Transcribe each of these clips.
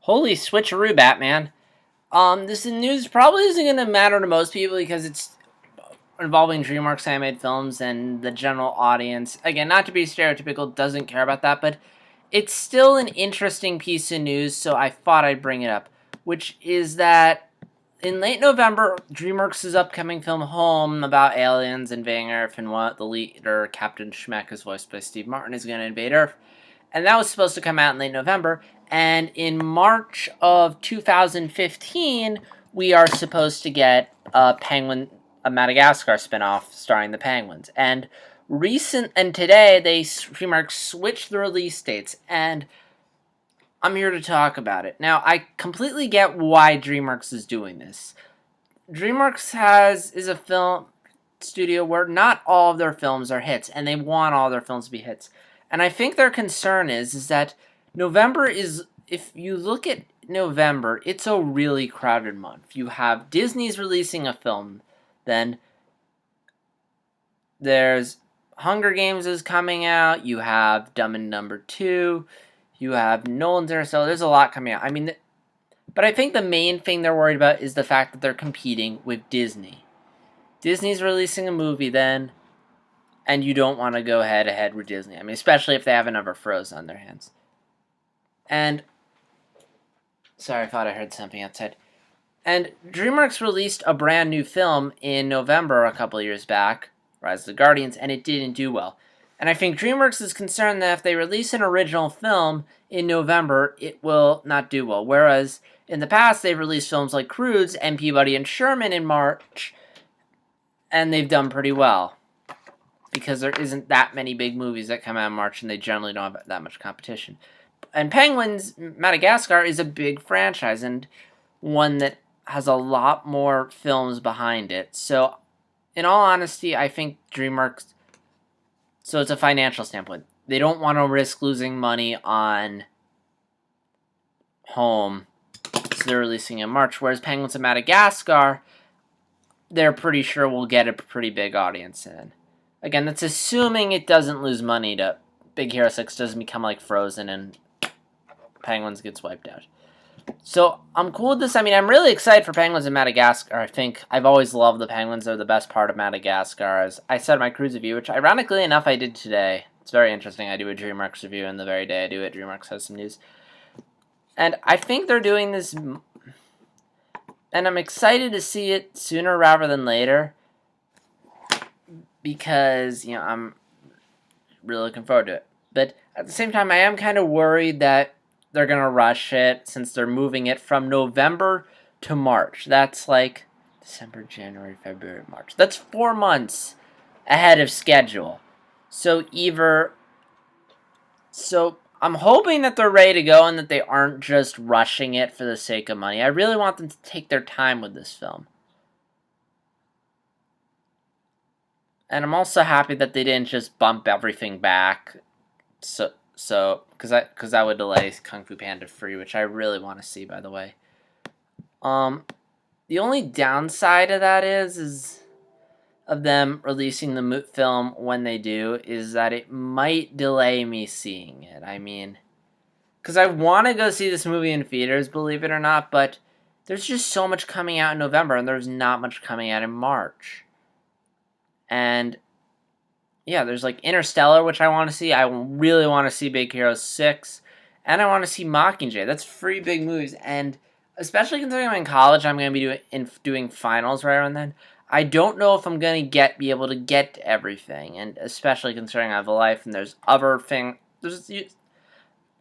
Holy switcheroo, Batman. This news probably isn't going to matter to most people because it's involving DreamWorks animated films and the general audience. Again, not to be stereotypical, doesn't care about that, but it's still an interesting piece of news, so I thought I'd bring it up. Which is that in late November, DreamWorks' upcoming film Home about aliens invading Earth and what the leader, Captain Schmeck, is voiced by Steve Martin, is going to invade Earth. And that was supposed to come out in late November. And in March of 2015, we are supposed to get a Madagascar spinoff starring the penguins. And today DreamWorks switched the release dates, and I'm here to talk about it. Now, I completely get why DreamWorks is doing this. DreamWorks is a film studio where not all of their films are hits, and they want all their films to be hits. And I think their concern is that November is, if you look at November, it's a really crowded month. You have Disney's releasing a film, then there's Hunger Games is coming out, you have Dumb and Number 2, you have Nolan's Interstellar, there's a lot coming out. But I think the main thing they're worried about is the fact that they're competing with Disney. Disney's releasing a movie then, and you don't want to go head-to-head with Disney. Especially if they have another Frozen on their hands. And, sorry, I thought I heard something outside. And DreamWorks released a brand new film in November a couple of years back, Rise of the Guardians, and it didn't do well. And I think DreamWorks is concerned that if they release an original film in November, it will not do well. Whereas, in the past, they've released films like Croods and Peabody and Sherman in March, and they've done pretty well. Because there isn't that many big movies that come out in March, and they generally don't have that much competition. And Madagascar is a big franchise, and one that has a lot more films behind it. So, in all honesty, I think DreamWorks, so it's a financial standpoint, they don't want to risk losing money on Home, so they're releasing in March. Whereas Penguins of Madagascar, they're pretty sure will get a pretty big audience in. Again, that's assuming it doesn't lose money to Big Hero 6 doesn't become like Frozen and Penguins gets wiped out. So, I'm cool with this. I'm really excited for Penguins in Madagascar. I think I've always loved the Penguins. They're the best part of Madagascar. As I said in my cruise review, which ironically enough I did today. It's very interesting. I do a DreamWorks review, and the very day I do it, DreamWorks has some news. And I think they're doing this, and I'm excited to see it sooner rather than later. Because, I'm really looking forward to it. But at the same time, I am kind of worried that they're going to rush it since they're moving it from November to March. That's like December, January, February, March. That's 4 months ahead of schedule. So I'm hoping that they're ready to go and that they aren't just rushing it for the sake of money. I really want them to take their time with this film. And I'm also happy that they didn't just bump everything back, because that would delay Kung Fu Panda 3, which I really want to see, by the way. The only downside of that is of them releasing the film when they do, is that it might delay me seeing it. Because I want to go see this movie in theaters, believe it or not, but there's just so much coming out in November, and there's not much coming out in March. And, yeah, there's, Interstellar, which I want to see. I really want to see Big Hero 6. And I want to see Mockingjay. That's 3 big movies. And especially considering I'm in college, I'm going to be doing finals right around then. I don't know if I'm going to be able to get to everything. And especially considering I have a life and there's other things.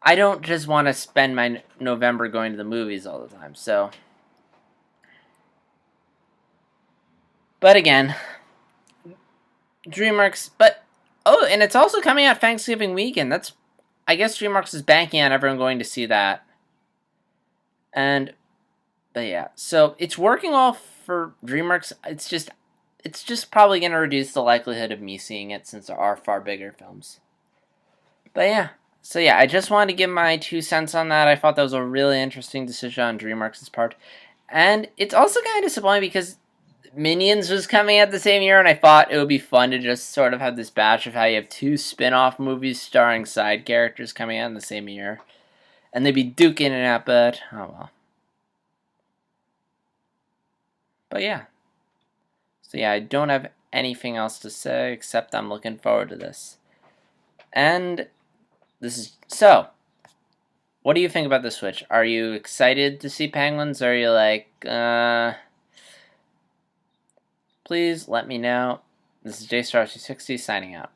I don't just want to spend my November going to the movies all the time. So. But again, DreamWorks, and it's also coming out Thanksgiving weekend. I guess DreamWorks is banking on everyone going to see that. But yeah, so it's working well for DreamWorks. It's just probably going to reduce the likelihood of me seeing it since there are far bigger films. But yeah, so yeah, I just wanted to give my 2 cents on that. I thought that was a really interesting decision on DreamWorks' part. And it's also kind of disappointing because Minions was coming out the same year, and I thought it would be fun to just sort of have this batch of how you have 2 spin-off movies starring side characters coming out in the same year. and they'd be duking it out, but oh well. But yeah. So yeah, I don't have anything else to say except I'm looking forward to this. And this is so. What do you think about the Switch? Are you excited to see penguins? Or are you like, please let me know. This is JStar260 signing out.